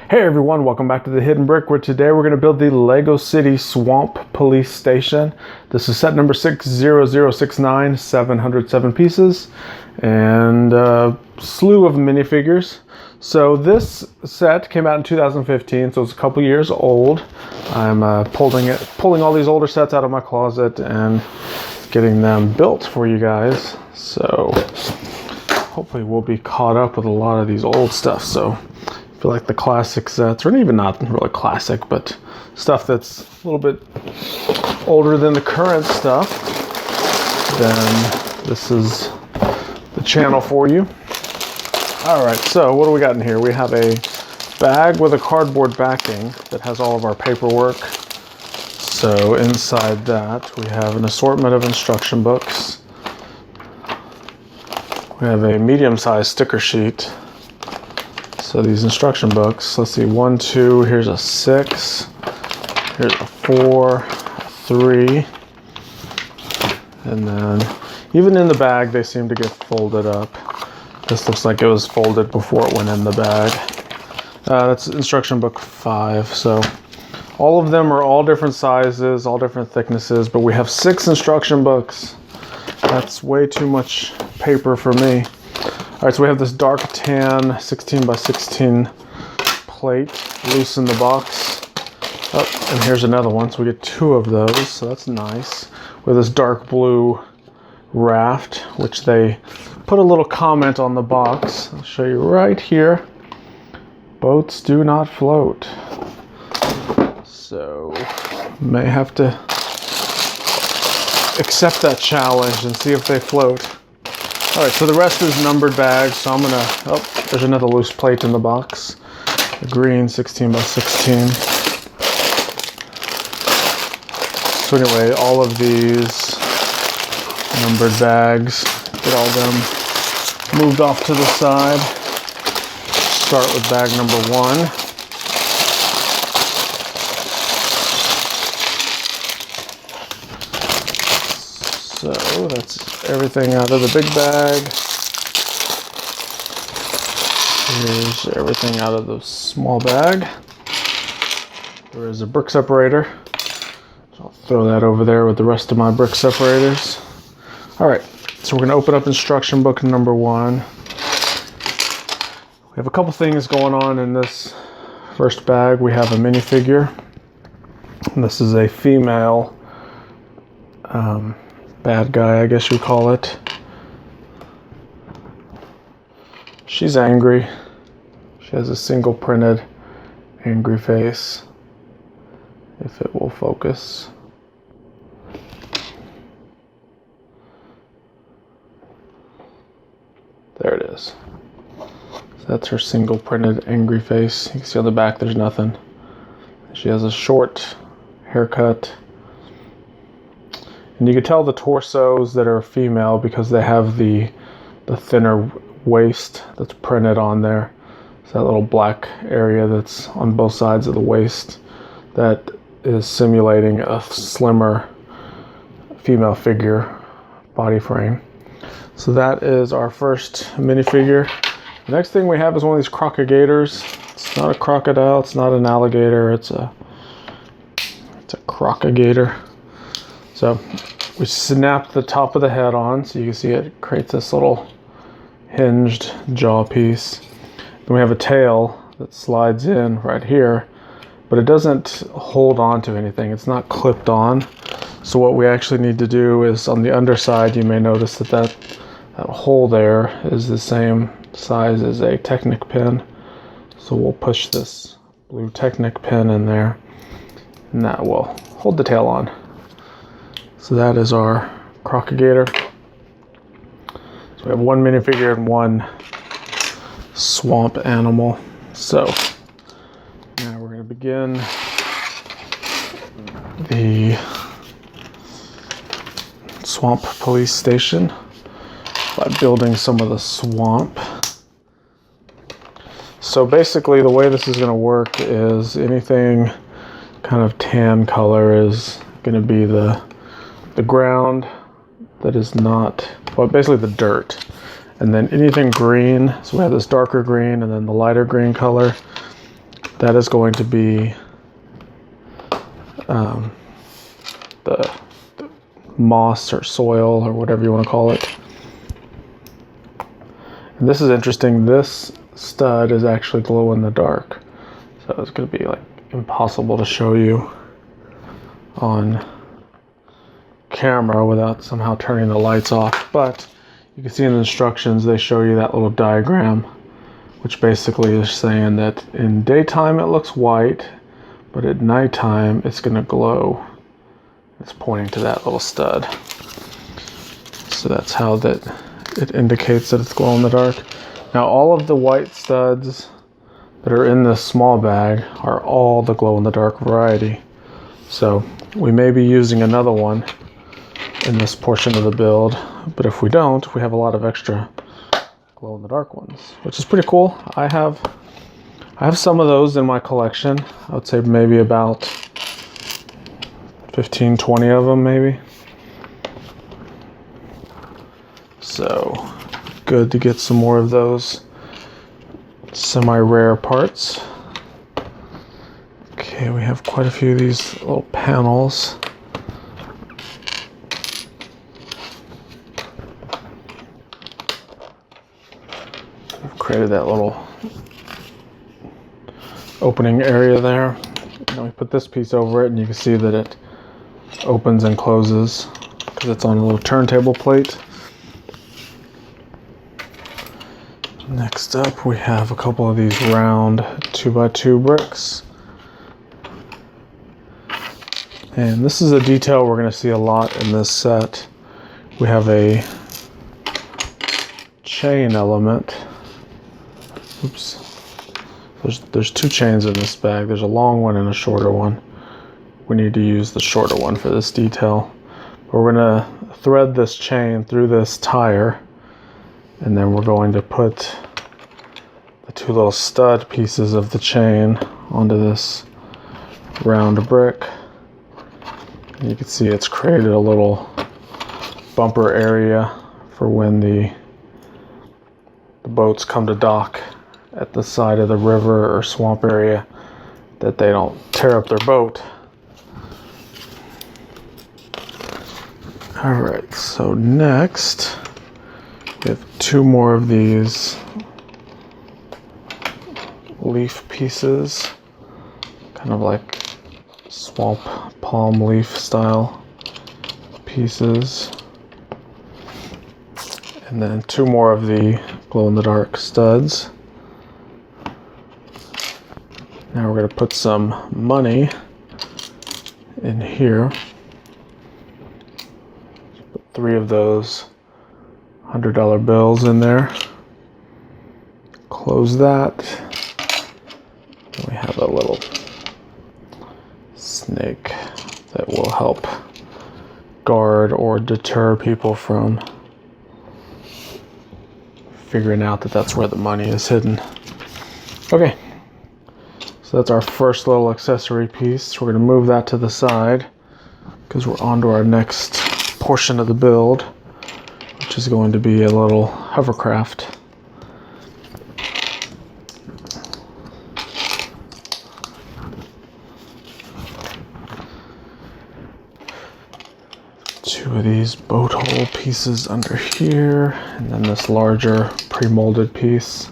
Hey everyone, welcome back to the Hidden Brick, where today we're going to build the Lego City Swamp Police Station. This is set number 60069, 707 pieces, and a slew of minifigures. So this set came out in 2015, so it's a couple years old. I'm pulling all these older sets out of my closet and getting them built for you guys. So hopefully we'll be caught up with a lot of these old stuff. So I feel like the classic sets, or even not really classic, but stuff that's a little bit older than the current stuff, then this is the channel for you. All right, so what do we got in here? We have a bag with a cardboard backing that has all of our paperwork. So inside that, we have an assortment of instruction books. We have a medium-sized sticker sheet. So these instruction books, let's see, 1, 2, here's a 6, here's a 4, a 3, and then even in the bag, they seem to get folded up. This looks like it was folded before it went in the bag. That's instruction book 5, so all of them are all different sizes, all different thicknesses, but we have 6 instruction books. That's way too much paper for me. All right, so we have this dark tan 16 by 16 plate loose in the box. Oh, and here's another one, so we get 2 of those, so that's nice. With this dark blue raft, which they put a little comment on the box. I'll show you right here. Boats do not float. So, may have to accept that challenge and see if they float. All right, so the rest is numbered bags, so I'm gonna, oh, there's another loose plate in the box. The green 16 by 16. So anyway, all of these numbered bags, get all them moved off to the side. Start with bag number 1. So that's everything out of the big bag. Here's everything out of the small bag. There is a brick separator. So I'll throw that over there with the rest of my brick separators. All right, so we're gonna open up instruction book number 1. We have a couple things going on in this first bag. We have a minifigure. And this is a female bad guy, I guess you call it. She's angry. She has a single printed angry face. If it will focus. There it is. So that's her single printed angry face. You can see on the back there's nothing. She has a short haircut. And you can tell the torsos that are female because they have the thinner waist that's printed on there. It's that little black area that's on both sides of the waist that is simulating a slimmer female figure body frame. So that is our first minifigure. The next thing we have is one of these crocodigators. It's not a crocodile, it's not an alligator, it's a crocodigator. So we snap the top of the head on, so you can see it creates this little hinged jaw piece. Then we have a tail that slides in right here, but it doesn't hold on to anything. It's not clipped on. So what we actually need to do is on the underside, you may notice that hole there is the same size as a Technic pin. So we'll push this blue Technic pin in there, and that will hold the tail on. So that is our crocodigator. So we have 1 minifigure and 1 swamp animal. So now we're going to begin the swamp police station by building some of the swamp. So basically the way this is going to work is anything kind of tan color is going to be the ground that is not, well, basically the dirt. And then anything green, so we have this darker green and then the lighter green color, that is going to be the moss or soil or whatever you want to call it. And this is interesting. This stud is actually glow in the dark. So it's going to be like impossible to show you on camera without somehow turning the lights off. But you can see in the instructions, they show you that little diagram, which basically is saying that in daytime it looks white, but at nighttime it's going to glow. It's pointing to that little stud. So that's how that it indicates that it's glow in the dark. Now all of the white studs that are in this small bag are all the glow in the dark variety. So we may be using another one in this portion of the build, but if we don't, we have a lot of extra glow in the dark ones, which is pretty cool. I have some of those in my collection. I would say maybe about 15, 20 of them maybe. So good to get some more of those semi-rare parts. Okay, we have quite a few of these little panels. I've created that little opening area there. And we put this piece over it and you can see that it opens and closes because it's on a little turntable plate. Next up, we have a couple of these round 2x2 bricks. And this is a detail we're going to see a lot in this set. We have a chain element. Oops. There's two chains in this bag. There's a long one and a shorter one. We need to use the shorter one for this detail. But we're going to thread this chain through this tire, and then we're going to put the two little stud pieces of the chain onto this round brick. And you can see it's created a little bumper area for when the boats come to dock at the side of the river or swamp area, that they don't tear up their boat. All right, so next we have two more of these leaf pieces, kind of like swamp palm leaf style pieces. And then two more of the glow-in-the-dark studs. Now we're going to put some money in here. Put three of those $100 bills in there. Close that. And we have a little snake that will help guard or deter people from figuring out that that's where the money is hidden. Okay, so that's our first little accessory piece. We're going to move that to the side because we're on to our next portion of the build, which is going to be a little hovercraft. Two of these boat hole pieces under here, and then this larger pre-molded piece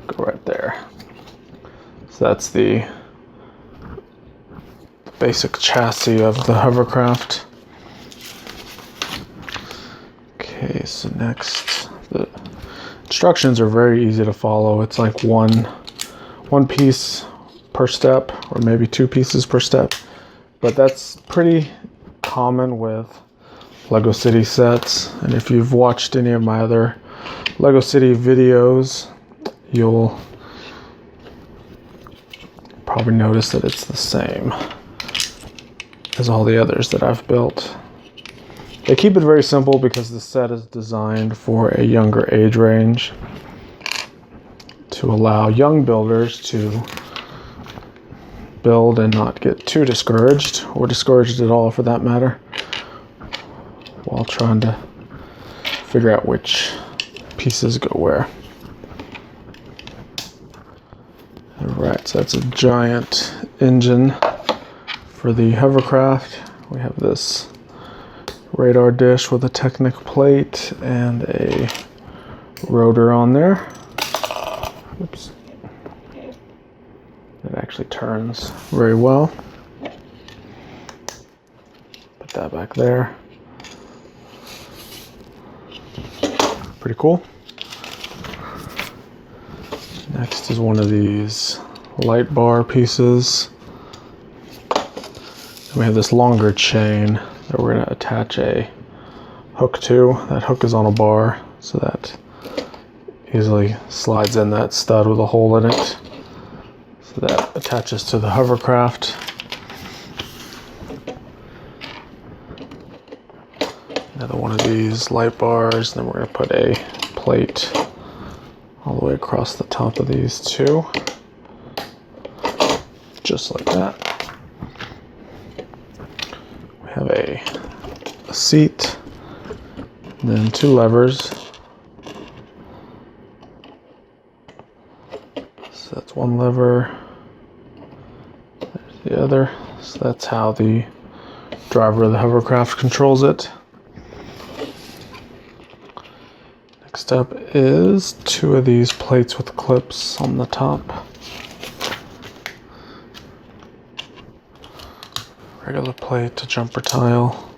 go right there. So that's the basic chassis of the hovercraft. Okay, so next, the instructions are very easy to follow. It's like one piece per step, or maybe two pieces per step, but that's pretty common with Lego City sets. And if you've watched any of my other Lego City videos, you'll probably notice that it's the same as all the others that I've built. They keep it very simple because the set is designed for a younger age range to allow young builders to build and not get too discouraged, or discouraged at all for that matter, while trying to figure out which pieces go where. Alright, so that's a giant engine for the hovercraft. We have this radar dish with a Technic plate and a rotor on there. Oops. It actually turns very well. Put that back there. Pretty cool. Next is one of these light bar pieces. And we have this longer chain that we're going to attach a hook to. That hook is on a bar, so that easily slides in that stud with a hole in it. So that attaches to the hovercraft. Another one of these light bars, and then we're going to put a plate all the way across the top of these two, just like that. We have a seat, and then two levers. So that's one lever, there's the other. So that's how the driver of the hovercraft controls it. Next up is two of these plates with clips on the top. Regular plate, a jumper tile,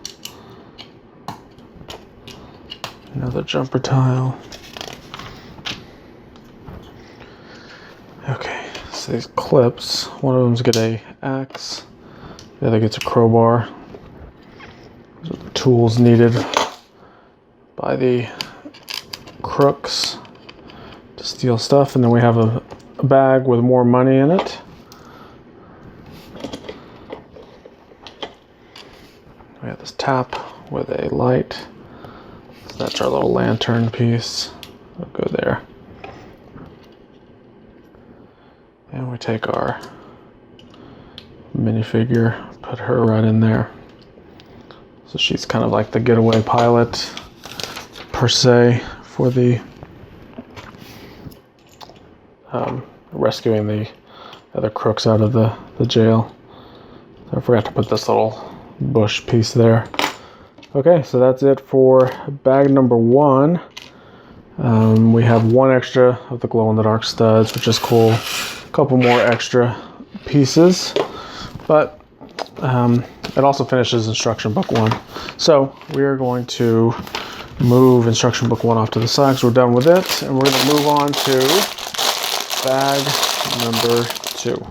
another jumper tile. Okay, so these clips, one of them's got a axe, the other gets a crowbar. Those are the tools needed by the crooks to steal stuff. And then we have a bag with more money in it. We have this tap with a light. So that's our little lantern piece. It'll go there. And we take our minifigure, put her right in there. So she's kind of like the getaway pilot, per se, for the rescuing the other crooks out of the jail. So I forgot to put this little bush piece there. Okay, so that's it for bag number one. We have one extra of the glow-in-the-dark studs, which is cool. A couple more extra pieces, but it also finishes instruction book one. So we are going to move instruction book one off to the side because we're done with it, and we're going to move on to bag number two.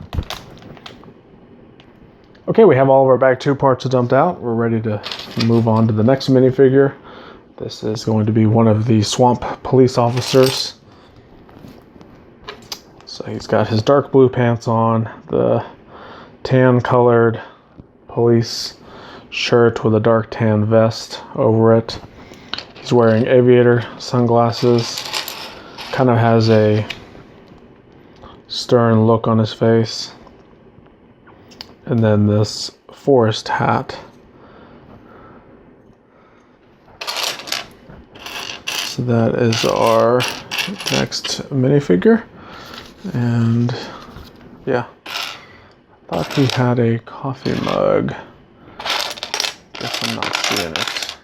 Okay, we have all of our bag two parts dumped out. We're ready to move on to the next minifigure. This is going to be one of the swamp police officers. So he's got his dark blue pants on, the tan colored police shirt with a dark tan vest over it. He's wearing aviator sunglasses, kind of has a stern look on his face. And then this forest hat. So that is our next minifigure. And yeah, I thought he had a coffee mug. Guess I'm not seeing it.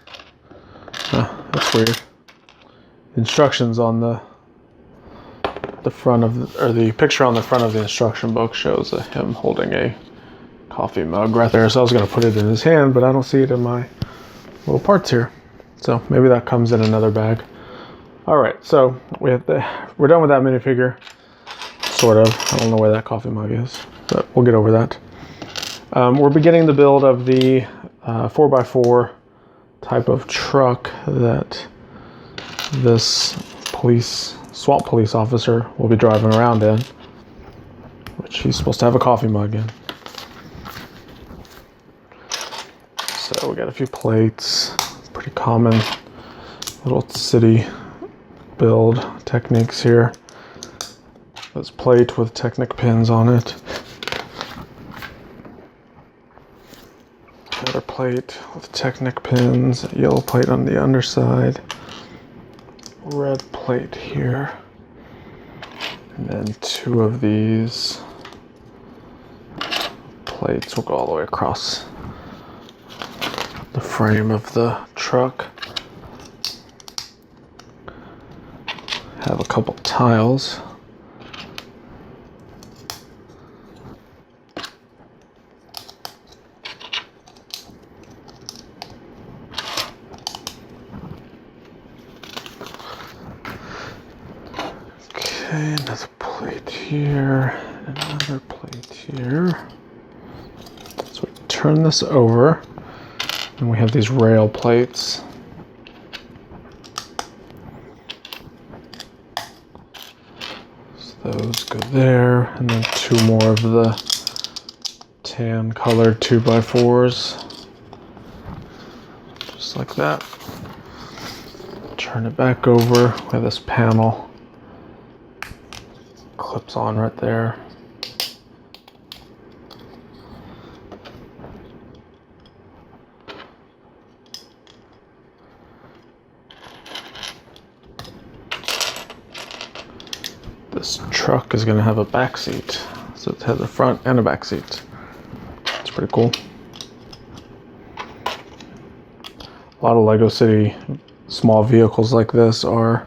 That's weird. The instructions on the front of the picture on the front of the instruction book shows him holding a coffee mug right there. So I was going to put it in his hand, but I don't see it in my little parts here. So maybe that comes in another bag. All right, so we're done with that minifigure, sort of. I don't know where that coffee mug is, but we'll get over that. We're beginning the build of the 4x4 type of truck that this swamp police officer will be driving around in, which he's supposed to have a coffee mug in. So we got a few plates, pretty common little city build techniques here. This plate with Technic pins on it. Another plate with Technic pins, yellow plate on the underside, red plate here. And then 2 of these plates will go all the way across the frame of the truck. Have a couple tiles. Okay, another plate here, another plate here. So we turn this over, and we have these rail plates. So those go there, and then 2 more of the tan colored 2x4s. Just like that. Turn it back over. We have this panel. Clips on right there. This truck is going to have a back seat, so it has a front and a back seat. It's pretty cool. A lot of Lego City small vehicles like this are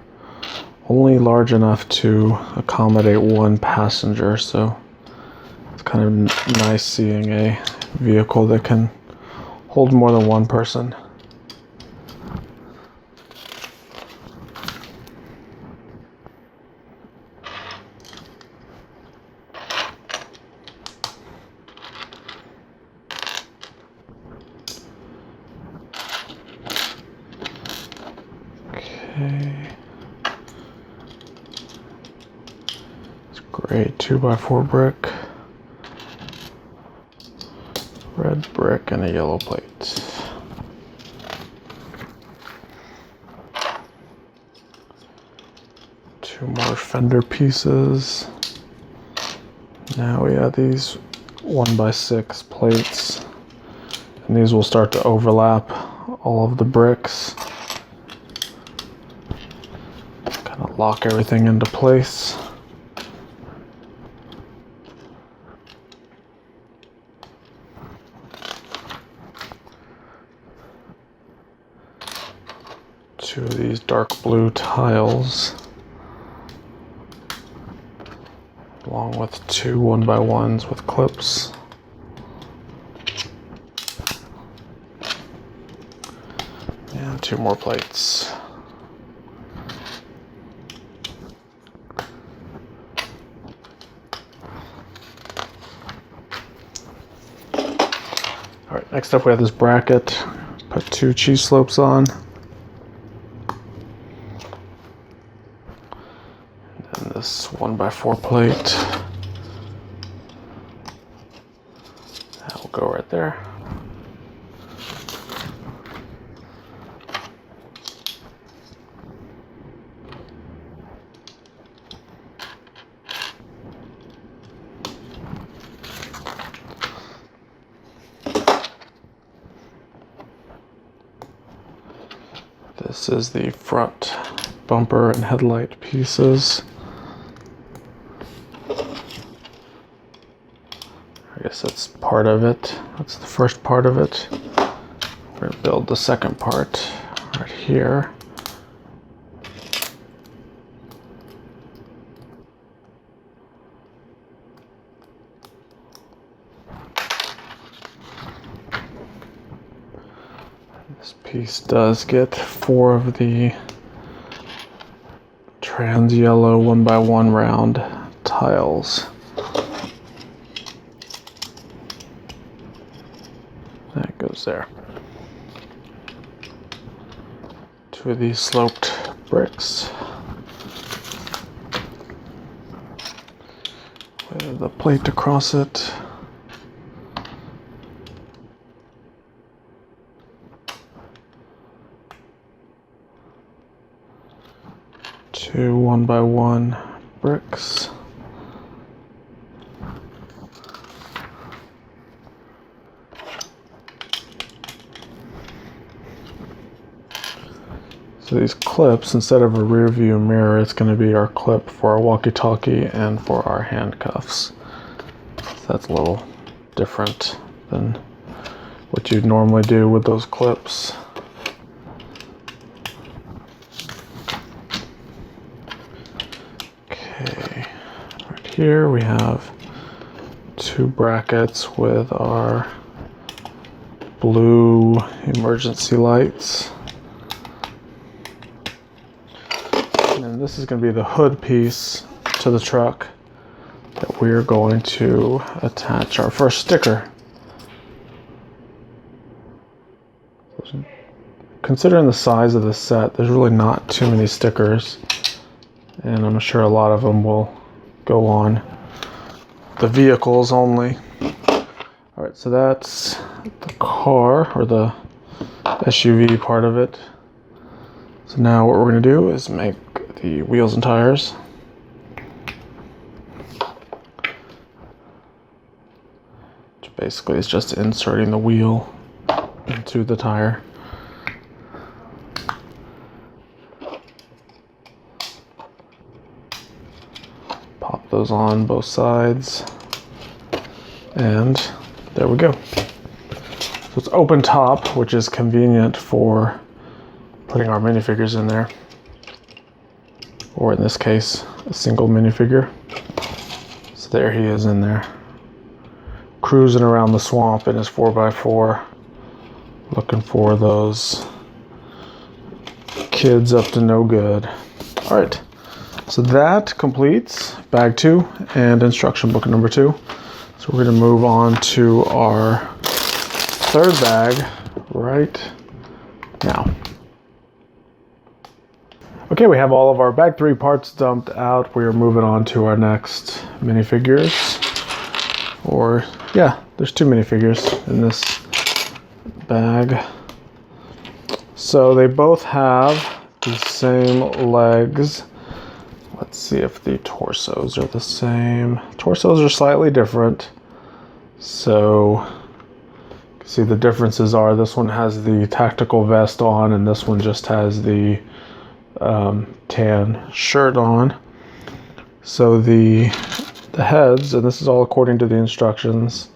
only large enough to accommodate 1 passenger, so it's kind of nice seeing a vehicle that can hold more than 1 person. Okay. Gray 2x4 brick, red brick, and a yellow plate. Two more fender pieces. Now we have these 1x6 plates, and these will start to overlap all of the bricks. Kind of lock everything into place. Two of these dark blue tiles, along with 2 1x1s with clips. And 2 more plates. Alright, next up we have this bracket. Put 2 cheese slopes on. And this 1x4 plate. That will go right there. This is the front bumper and headlight pieces. I guess that's part of it. That's the first part of it. We're going to build the second part right here. This piece does get 4 of the trans yellow 1x1 round tiles. That goes there. 2 of these sloped bricks with the plate across it. Two 1x1 bricks. This So these clips, instead of a rear view mirror, it's going to be our clip for our walkie-talkie and for our handcuffs. So that's a little different than what you'd normally do with those clips. Okay, right here we have 2 brackets with our blue emergency lights. And this is going to be the hood piece to the truck that we're going to attach our first sticker. Considering the size of this set, there's really not too many stickers, and I'm sure a lot of them will go on the vehicles only. Alright, so that's the car, or the SUV part of it. So now what we're going to do is make the wheels and tires. Which basically is just inserting the wheel into the tire. Pop those on both sides. And there we go. So it's open top, which is convenient for putting our minifigures in there. Or in this case, a single minifigure. So there he is in there, cruising around the swamp in his 4x4, looking for those kids up to no good. All right, so that completes bag 2 and instruction book number 2. So we're going to move on to our 3rd bag right now. Okay, we have all of our bag 3 parts dumped out. We are moving on to our next minifigures. Or, yeah, there's 2 minifigures in this bag. So they both have the same legs. Let's see if the torsos are the same. Torsos are slightly different. So, you can see the differences are this one has the tactical vest on and this one just has the tan shirt on. So the heads, and this is all according to the instructions,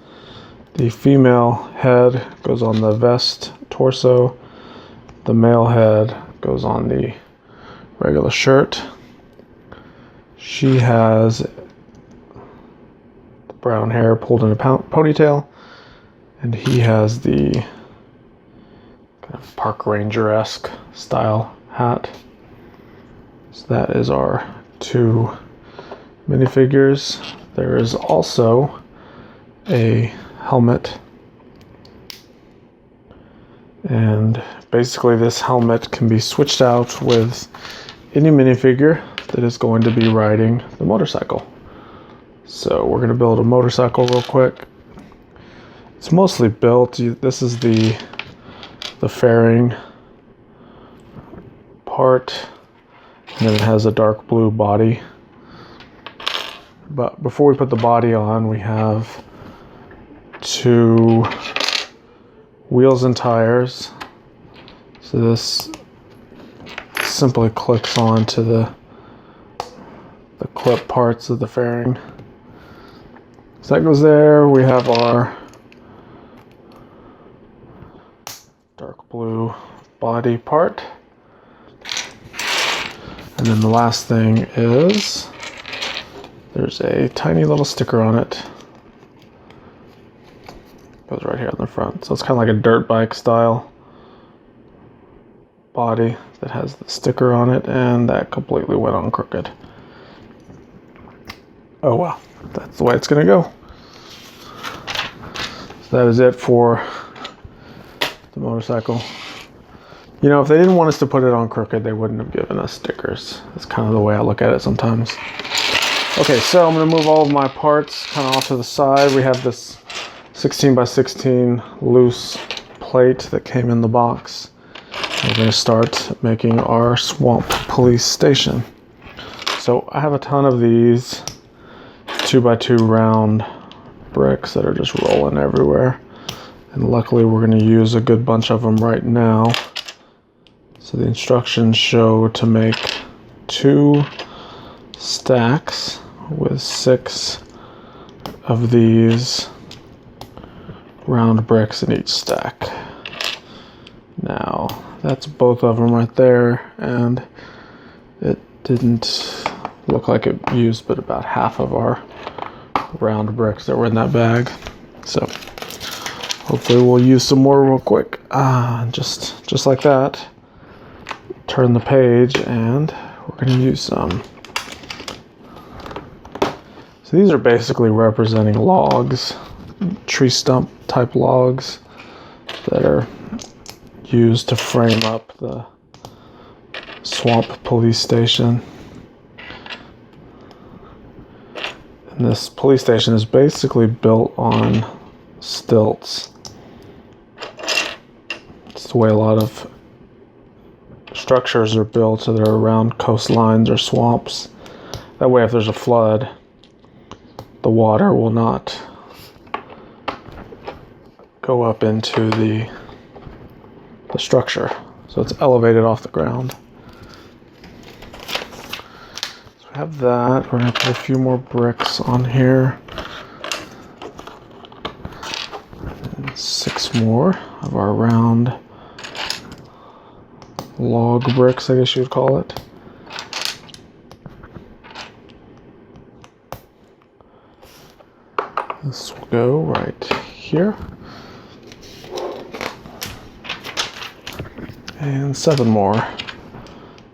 the female head goes on the vest torso, the male head goes on the regular shirt. She has brown hair pulled in a ponytail, and he has the kind of park ranger-esque style hat. So that is our 2 minifigures. There is also a helmet, and basically this helmet can be switched out with any minifigure that is going to be riding the motorcycle. So we're going to build a motorcycle real quick. It's mostly built. This is the fairing part, and then it has a dark blue body. But before we put the body on, we have 2 wheels and tires. So this simply clicks on to the clip parts of the fairing. So that goes there. We have our dark blue body part. And then the last thing is there's a tiny little sticker on it. Goes right here on the front. So it's kind of like a dirt bike style body that has the sticker on it, and that completely went on crooked. Oh well, that's the way it's gonna go. So that is it for the motorcycle. You know, if they didn't want us to put it on crooked, they wouldn't have given us stickers. That's kind of the way I look at it sometimes. Okay, so I'm going to move all of my parts kind of off to the side. We have this 16 by 16 loose plate that came in the box. We're going to start making our swamp police station. So I have a ton of these 2x2 round bricks that are just rolling everywhere. And luckily we're going to use a good bunch of them right now. So the instructions show to make 2 stacks with 6 of these round bricks in each stack. Now, that's both of them right there, and it didn't look like it used but about half of our round bricks that were in that bag. So hopefully we'll use some more real quick. Just like that. Turn the page and we're going to use some. So these are basically representing logs, tree stump type logs that are used to frame up the swamp police station. And this police station is basically built on stilts. It's the way a lot of structures are built, so they're around coastlines or swamps. That way if there's a flood, the water will not go up into the structure. So it's elevated off the ground. So we have that. We're going to put a few more bricks on here. And 6 more of our round log bricks, I guess you would call it. This will go right here. And 7 more.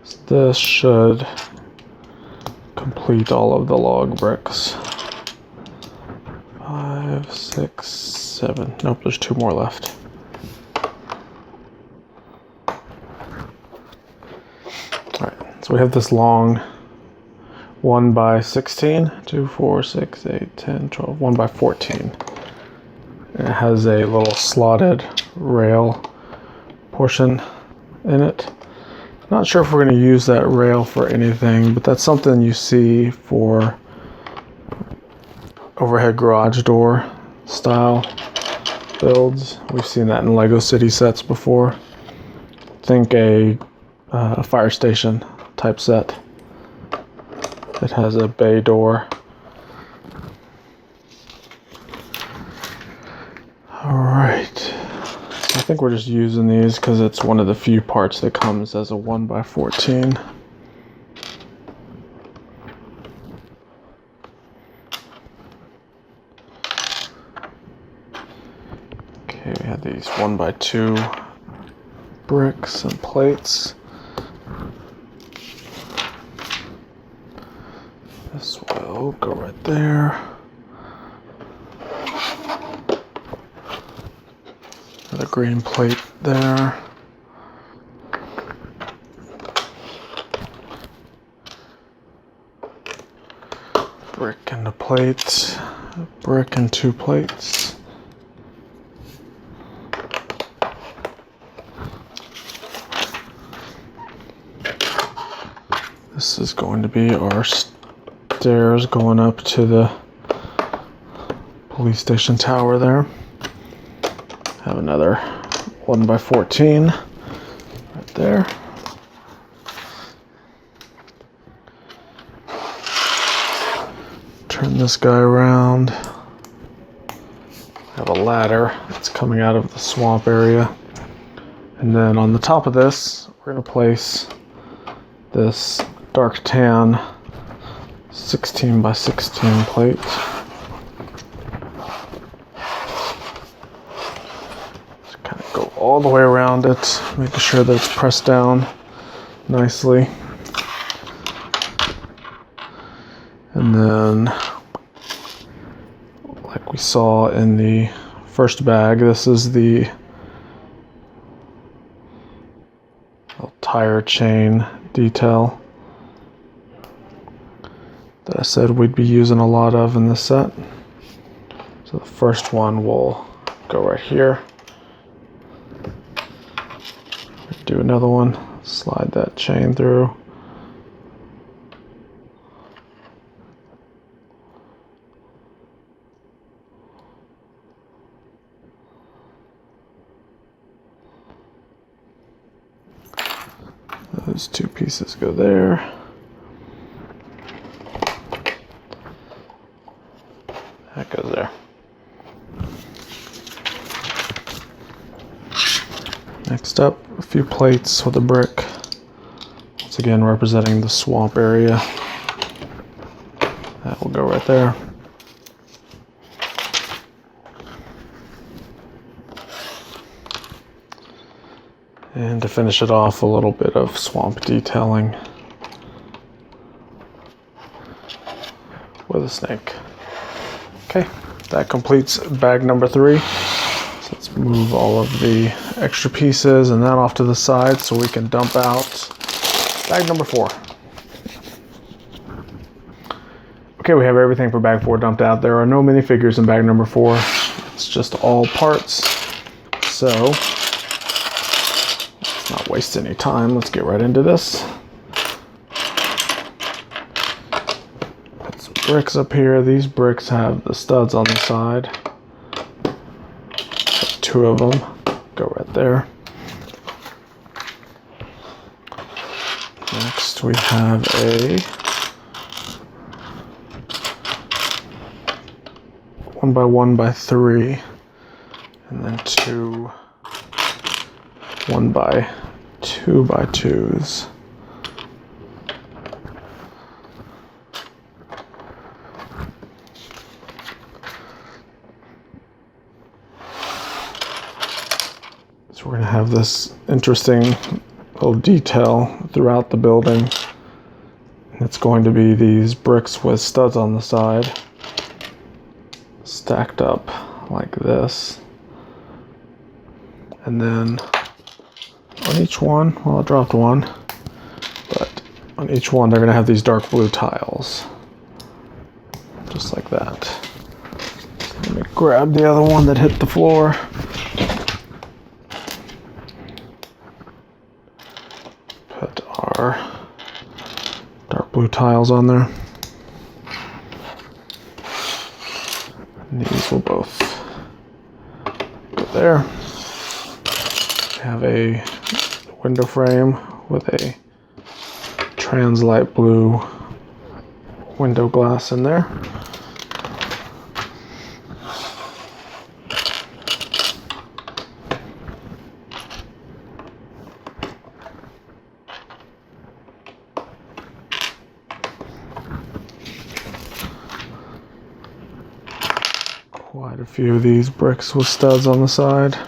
So this should complete all of the log bricks. 5, 6, 7. Nope, there's 2 more left. Alright, so we have this long 1 by 16, 2, 4, 6, 8, 10, 12, 1 by 14. And it has a little slotted rail portion in it. Not sure if we're going to use that rail for anything, but that's something you see for overhead garage door style builds. We've seen that in Lego City sets before. Think a fire station type set. It has a bay door. Alright. I think we're just using these because it's one of the few parts that comes as a 1 by 14. Okay, we have these 1 by 2 bricks and plates. This will go right there. Another green plate there. Brick and a plate. Brick and 2 plates. This is going to be our stairs going up to the police station tower there. Have another 1 by 14 right there. Turn this guy around. Have a ladder that's coming out of the swamp area. And then on the top of this, we're going to place this dark tan 16 by 16 plate. Just kind of go all the way around it, making sure that it's pressed down nicely. And then, like we saw in the first bag, this is the tire chain detail that I said we'd be using a lot of in this set. So the first one will go right here. Do another one, slide that chain through. Those two pieces go there. That goes there. Next up, a few plates with a brick. Once again, representing the swamp area. That will go right there. And to finish it off, a little bit of swamp detailing with a snake. Okay, that completes bag number 3. So let's move all of the extra pieces and that off to the side so we can dump out bag number 4. Okay, we have everything for bag 4 dumped out. There are no minifigures in bag number 4. It's just all parts. So let's not waste any time. Let's get right into this. Put some bricks up here. These bricks have the studs on the side. 2 of them go right there. Next we have a 1x1x3, and then 2 1x2x2s. So we're going to have this interesting little detail throughout the building. It's going to be these bricks with studs on the side, stacked up like this. And then on each one, well, I dropped one, but on each one they're going to have these dark blue tiles. Just like that. Let me grab the other one that hit the floor. Put our dark blue tiles on there. And these will both go there. We have a window frame with a trans light blue window glass in there. Quite a few of these bricks with studs on the side.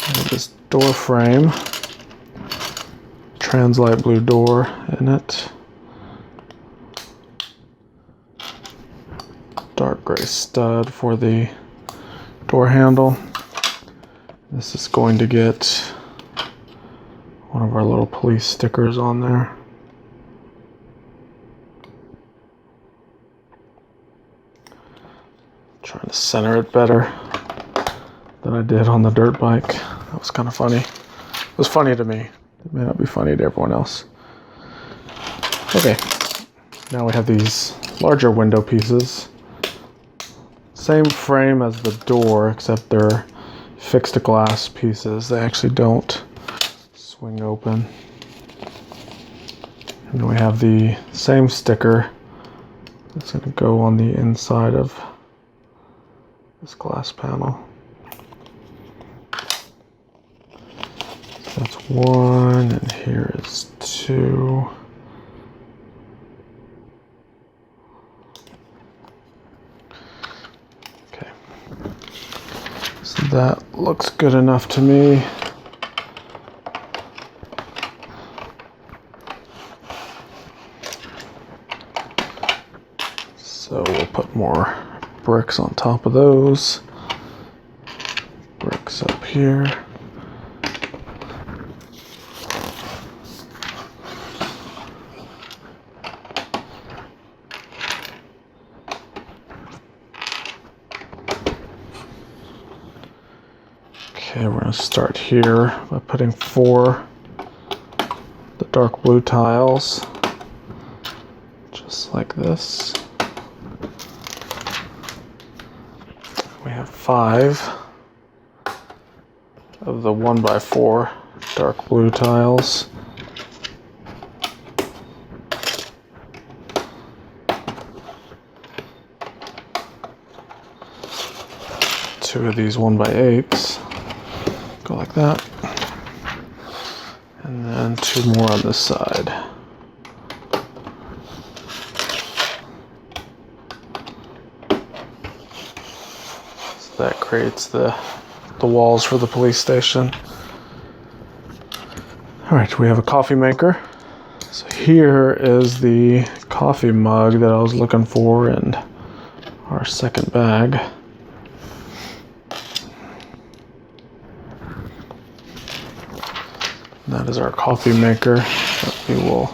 And this door frame, trans light blue door in it. Dark gray stud for the door handle. This is going to get one of our little police stickers on there. Trying to center it better than I did on the dirt bike. That was kind of funny. It was funny to me. It may not be funny to everyone else. Okay, now we have these larger window pieces. Same frame as the door, except they're fixed glass pieces. They actually don't swing open. And then we have the same sticker that's going to go on the inside of this glass panel. So that's 1, and here is 2. Okay. So that looks good enough to me. So we'll put more bricks on top of those. Bricks up here. Okay, we're going to start here by putting 4 the dark blue tiles, just like this. 5 of the 1x4 dark blue tiles. Two of these 1x8s. Go like that. And then 2 more on this side. So that creates the walls for the police station. All right, we have a coffee maker. So here is the coffee mug that I was looking for in our second bag. That is our coffee maker. We will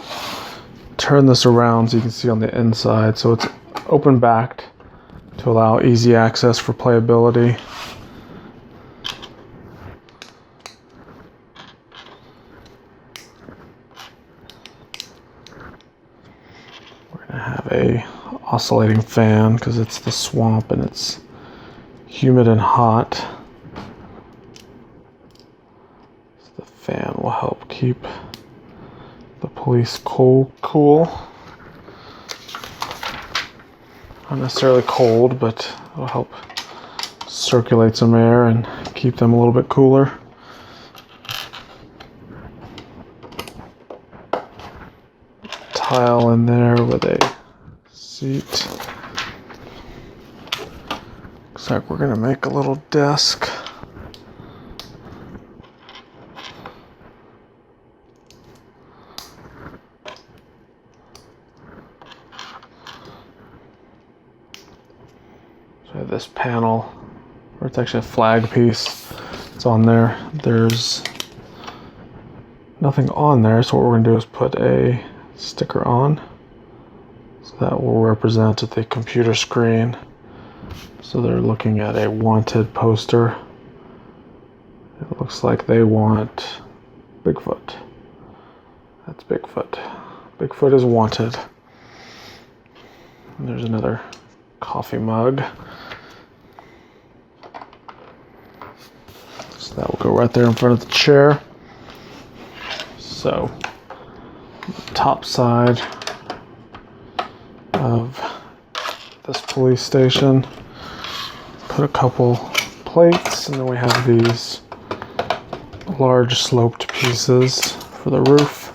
turn this around so you can see on the inside. So it's open backed to allow easy access for playability. We're gonna have a oscillating fan because it's the swamp and it's humid and hot. Fan will help keep the police cool. Not necessarily cold, but it'll help circulate some air and keep them a little bit cooler. Tile in there with a seat. Looks like we're gonna make a little desk. So I have this panel, or it's actually a flag piece. It's on there. There's nothing on there, so what we're going to do is put a sticker on. So that will represent the computer screen. So they're looking at a wanted poster. It looks like they want Bigfoot. That's Bigfoot. Bigfoot is wanted. And there's another coffee mug. So that will go right there in front of the chair. So, top side of this police station, put a couple plates, and then we have these large sloped pieces for the roof.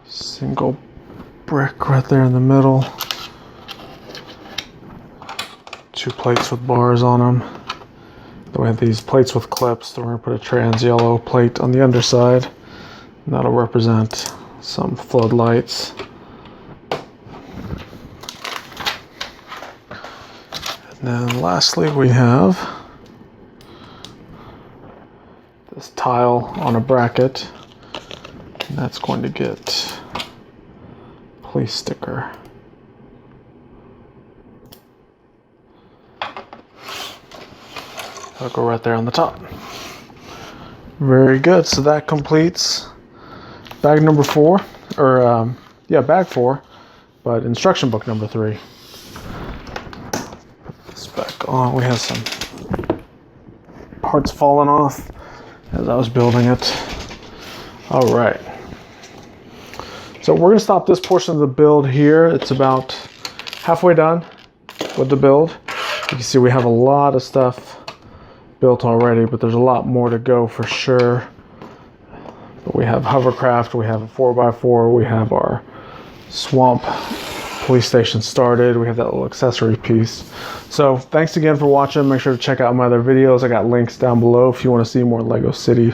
Single brick right there in the middle. 2 plates with bars on them. Then we have these plates with clips. Then we're going to put a trans yellow plate on the underside. And that'll represent some floodlights. And then lastly we have this tile on a bracket. And that's going to get police sticker. That'll go right there on the top. Very good. So that completes bag number 4, or bag 4, but instruction book number 3. Put this back on. We have some parts falling off as I was building it. All right. So we're going to stop this portion of the build here. It's about halfway done with the build. You can see we have a lot of stuff built already, but there's a lot more to go for sure. But we have hovercraft, we have a 4x4, we have our swamp police station started, we have that little accessory piece. So thanks again for watching. Make sure to check out my other videos. I got links down below if you want to see more Lego City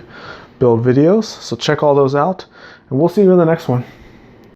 build videos. So check all those out, and we'll see you in the next one.